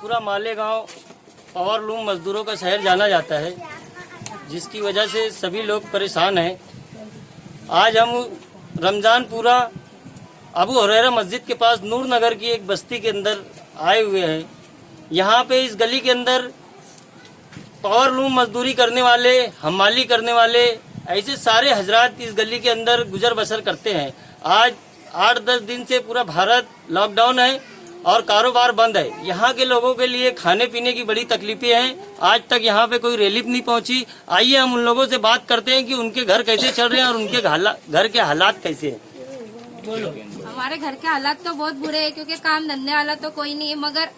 पूरा Malegaon power loom मजदूरों का शहर जाना जाता है, जिसकी वजह से सभी लोग परेशान हैं। आज हम रमजानपुरा अबू हुरैरा मस्जिद के पास नूर नगर की एक बस्ती के अंदर आए हुए हैं। यहाँ पे इस गली के अंदर पावर लूम मजदूरी करने वाले, हमाली करने वाले, ऐसे सारे हजरात इस गली के अंदर गुजर बसर करते हैं। आज 8-10 दिन से पूरा भारत लॉकडाउन है और कारोबार बंद है। यहाँ के लोगों के लिए खाने पीने की बड़ी तकलीफें हैं। आज तक यहाँ पे कोई रिलीफ नहीं पहुँची। आइए हम उन लोगों से बात करते हैं कि उनके घर कैसे चल रहे हैं और उनके घर के हालात कैसे हैं। बोलो। हमारे घर के हालात तो बहुत बुरे हैं, क्योंकि काम धंधे वाला तो कोई नहीं है। मगर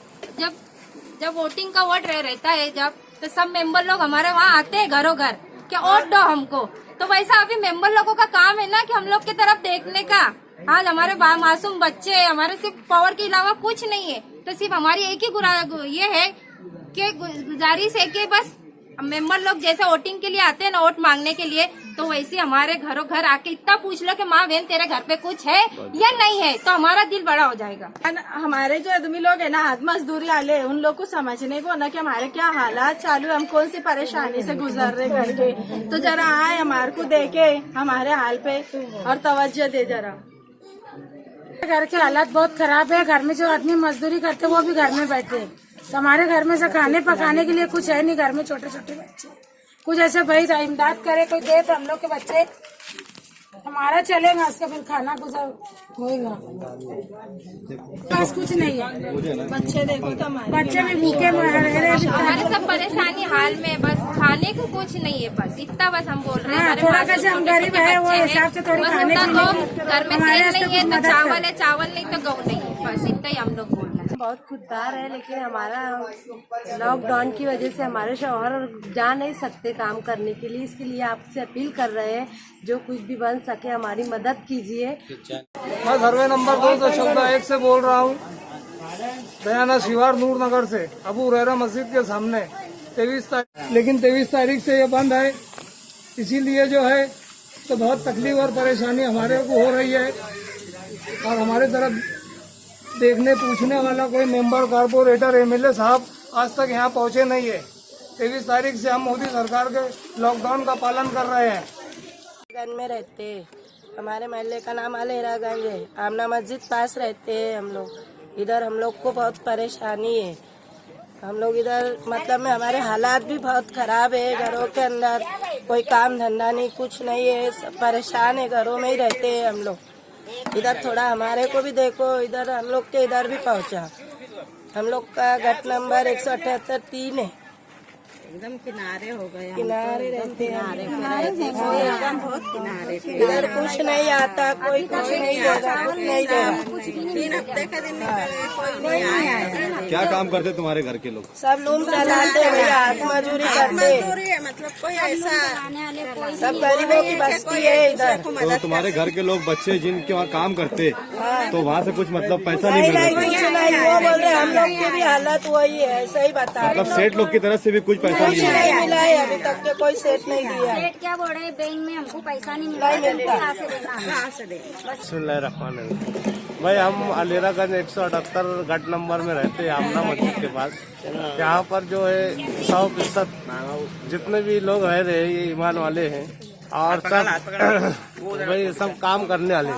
जब वोटिंग का वोट रहता है तो सब मेंबर लोग हमारे वहाँ आते हैं घरों घर कि वोट दो हमको। तो वैसा अभी मेंबर लोगों का काम है ना कि हम लोग की तरफ देखने का। आज हमारे मासूम बच्चे, हमारे सिर्फ पावर के अलावा कुछ नहीं है। तो सिर्फ हमारी एक ही ये है कि गुजारिश है कि बस मेंबर लोग जैसे वोटिंग के लिए आते हैं ना, वोट मांगने के लिए, तो वैसे हमारे घरों घर आके इतना पूछ लो कि माँ बहन तेरे घर पे कुछ है या नहीं है, तो हमारा दिल बड़ा हो जाएगा। हमारे जो आदमी लोग है ना, हाथ मजदूरी वाले, उन लोग को समझने को ना कि हमारे क्या हालात चालू है, हम कौन सी परेशानी से गुजर रहे घर के। तो जरा आए हमारे को देखे हमारे हाल पे और तवज्जो दे जरा। घर के हालात बहुत खराब है। घर में जो आदमी मजदूरी करते वो भी घर में बैठे। तो हमारे घर में से खाने पकाने के लिए कुछ है नहीं। घर में छोटे छोटे बच्चे, कुछ ऐसे भाई इमदाद करे कोई दे तो हम लोग के बच्चे हमारा चलेगा, उसका फिर खाना गुजर होगा। बस कुछ नहीं है। बच्चे देखो तो बच्चे भी भूखे हमारे सब परेशानी हाल में, बस खाने को कुछ नहीं है। बस इतना बस हम बोल रहे हैं। थोड़ा कैसे हम गरीब है वो हिसाब से थोड़ी खाने घर में तेल नहीं है तो चावल है, चावल नहीं तो गेहूं नहीं है। बस इतना ही हम लोग बोलना है। बहुत खुददार है, लेकिन हमारा लॉकडाउन की वजह से हमारे शौहर जा नहीं सकते काम करने के लिए। इसके लिए आपसे अपील कर रहे हैं, जो कुछ भी बन सके हमारी मदद कीजिए। मैं सर्वे नंबर 2.1 से बोल रहा हूँ, दयाना शिवार नूर नगर से, अबू हुरैरा मस्जिद के सामने 23 तारीख। लेकिन 23 तारीख से ये बंद है, इसीलिए जो है तो बहुत तकलीफ और परेशानी हमारे को हो रही है। और हमारे तरफ देखने पूछने वाला कोई मेंबर, कारपोरेटर, एमएलए साहब आज तक यहाँ पहुँचे नहीं है। 23 तारीख से हम मोदी सरकार के लॉकडाउन का पालन कर रहे हैं। गंज में रहते हैं, हमारे मोहल्ले का नाम अलेरागंज है। आमना मस्जिद पास रहते हैं हम लोग। इधर हम लोग को बहुत परेशानी है। हम लोग इधर मतलब में हमारे हालात भी बहुत खराब है। घरों के अंदर कोई काम धंधा नहीं, कुछ नहीं है, सब परेशान है, घरों में ही रहते हैं हम लोग। इधर थोड़ा हमारे को भी देखो, इधर हम लोग के इधर भी पहुंचा। हम लोग का गट नंबर 178-3 है। एकदम किनारे हो गए, किनारे रहते हैं, एकदम बहुत किनारे पे। इधर कुछ नहीं आता, कोई कुछ नहीं देगा, कुछ नहीं देगा। 3 हफ्ते का दिन कोई नहीं आया। क्या काम करते तुम्हारे घर के लोग? सब लूम चलाते हैं भैया, हाथ मजदूरी करते हैं। मतलब कोई ऐसा सब गरीबों की बस्ती है इधर। तो तुम्हारे घर के लोग, बच्चे जिनके वहाँ काम करते, तो वहाँ से कुछ मतलब पैसा नहीं मिल रहा? नहीं, वो बोल रहे हम लोग की भी हालत वही है, सही बता। मतलब सेठ लोग की तरफ से भी कुछ पैसा कुछ नहीं मिला है अभी तक के, कोई सेट नहीं दिया। सेठ क्या बोल रहे हैं, बैंक में हमको पैसा नहीं मिलता। भाई हम अलेरागंज 178 गट नंबर में रहते हैं, आमना मस्जिद के पास। यहाँ पर जो है 100% जितने भी लोग रह रहे हैं ये ईमान वाले हैं और सब भाई सब काम करने वाले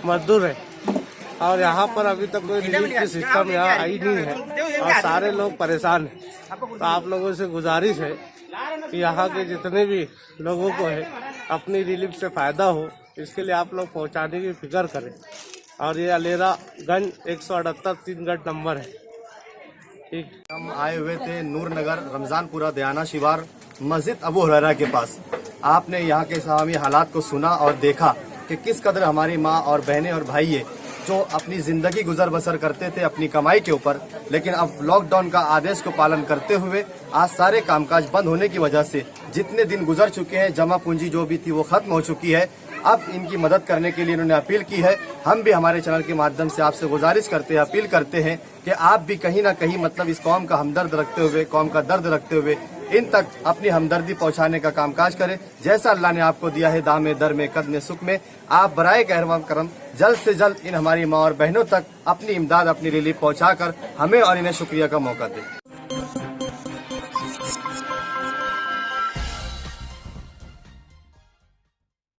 मजदूर है। और यहाँ पर अभी तक कोई रिलीफ की सिस्टम यहाँ आई नहीं है और सारे लोग परेशान हैं। तो आप लोगों से गुजारिश है कि यहाँ के जितने भी लोगों को है अपनी रिलीफ से फायदा हो, इसके लिए आप लोग पहुँचाने की फिक्र करें। और ये अलेरागंज 178-3 गट नंबर है। ठीक, हम आए हुए थे नूर नगर रमजानपुरा दयाना शिवार मस्जिद अबू हुरैरा के पास। आपने यहाँ के सामी हालात को सुना और देखा कि किस कदर हमारी माँ और बहनें और भाई है जो अपनी जिंदगी गुजर बसर करते थे अपनी कमाई के ऊपर, लेकिन अब लॉकडाउन का आदेश को पालन करते हुए आज सारे कामकाज बंद होने की वजह से जितने दिन गुजर चुके हैं, जमा पूंजी जो भी थी वो खत्म हो चुकी है। अब इनकी मदद करने के लिए इन्होंने अपील की है। हम भी हमारे चैनल के माध्यम से आपसे गुजारिश करते हैं, अपील करते हैं कि आप भी कहीं ना कहीं मतलब इस कौम का हमदर्द रखते हुए, कौम का दर्द रखते हुए इन तक अपनी हमदर्दी पहुंचाने का कामकाज करें। जैसा अल्लाह ने आपको दिया है दामे दर में कद में सुख में, आप बराए करम जल्द से जल्द इन हमारी माँ और बहनों तक अपनी इमदाद, अपनी रिलीफ पहुंचाकर हमें और इन्हें शुक्रिया का मौका दें।